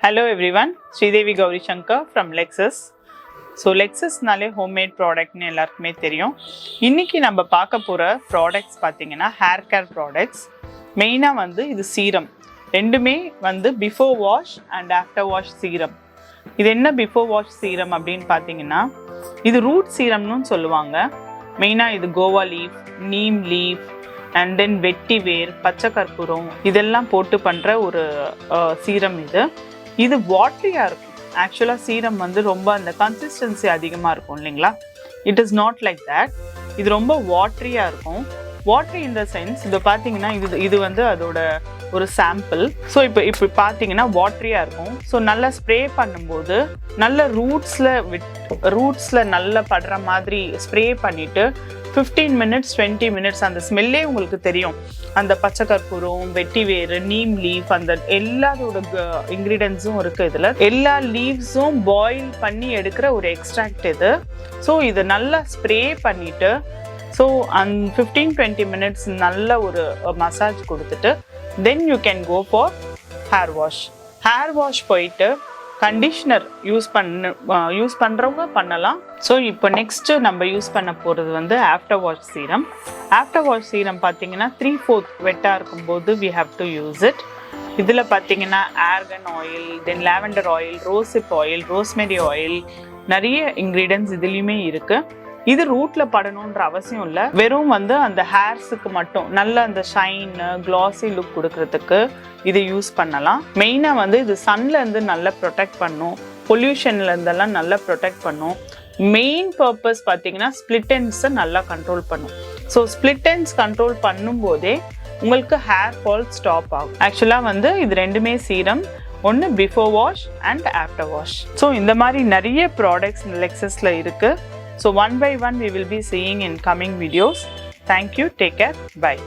Hello everyone, Sridevi Gauri Shankar from LEXESS. So LEXESS நாலே homemade product னு எல்லாருக்குமே தெரியும். இன்னைக்கு நம்ம பார்க்க போற products பாத்தீங்கன்னா hair care products. மெயினா வந்து இது serum. ரெண்டுமே வந்து before wash and after wash serum. இது என்ன before wash serum அப்படின்னு பாத்தீங்கன்னா இது root serumனு சொல்லுவாங்க. மெயினா இது Goa leaf, neem leaf and then vetiver, பச்சை கற்பூரம் இதெல்லாம் போட்டு பண்ற ஒரு சீரம் இது வாட்டரியா இருக்கும். ஆக்சுவலா சீரம் வந்து ரொம்ப அந்த கன்சிஸ்டன்சி அதிகமா இருக்கும் இல்லைங்களா? It is not like that. இது ரொம்ப வாட்டரியா இருக்கும். வாட்டரி இன் த சென்ஸ் இது பார்த்தீங்கன்னா இது வந்து அதோட ஒரு சாம்பிள். ஸோ இப்போ பார்த்தீங்கன்னா வாட்டரியா இருக்கும். ஸோ நல்லா ஸ்ப்ரே பண்ணும்போது நல்ல ரூட்ஸில் நல்லா படுற மாதிரி ஸ்ப்ரே பண்ணிட்டு 15 minutes 20 minutes அந்த ஸ்மெல்லே உங்களுக்கு தெரியும். அந்த பச்சை கற்பூரம், வெட்டிவேர், நீம் லீஃப் அந்த எல்லாத்தோட இன்க்ரீடியன்ஸும் இருக்கு. இதில் எல்லா லீவ்ஸும் பாயில் பண்ணி எடுக்கிற ஒரு எக்ஸ்ட்ராக்ட் இது. ஸோ இதை நல்லா ஸ்ப்ரே பண்ணிட்டு ஸோ 15-20 minutes நல்ல ஒரு மசாஜ் கொடுத்துட்டு then you can go for hair wash. Hair wash போயிட்டு கண்டிஷ்னர் யூஸ் பண்ணுறவங்க பண்ணலாம். ஸோ இப்போ நெக்ஸ்ட்டு நம்ம யூஸ் பண்ண போகிறது வந்து after wash serum. After wash serum பார்த்தீங்கன்னா 3/4 வெட்டாக இருக்கும்போது we have to use it. இதில் பார்த்தீங்கன்னா argan oil, then lavender oil, rosehip oil, rosemary oil நிறைய இன்க்ரீடியன்ஸ் இதுலேயுமே இருக்குது. இது ரூட்ல படணுன்ற அவசியம் இல்லை. வெறும் வந்து அந்த ஹேர்ஸுக்கு மட்டும் நல்ல அந்த ஷைன் கிளாஸி லுக் கொடுக்கறதுக்கு இதை யூஸ் பண்ணலாம். மெயினாக வந்து இது சன்ல இருந்து நல்லா ப்ரொடெக்ட் பண்ணும், பொல்யூஷன்ல இருந்தெல்லாம் நல்லா ப்ரொடெக்ட் பண்ணும். மெயின் பர்பஸ் பார்த்தீங்கன்னா ஸ்பிளிட் எண்ட்ஸை நல்லா கண்ட்ரோல் பண்ணும். ஸோ ஸ்பிளிட் எண்ட்ஸ் கண்ட்ரோல் பண்ணும்போதே உங்களுக்கு ஹேர் ஃபால் ஸ்டாப் ஆகும். ஆக்சுவலாக வந்து இது ரெண்டுமே சீரம், ஒன்று before wash and after wash. So இந்த மாதிரி நிறைய ப்ராடக்ட்ஸ் லெக்ஸஸ்ல இருக்கு. So one by one we will be seeing in coming videos. Thank you. Take care. Bye.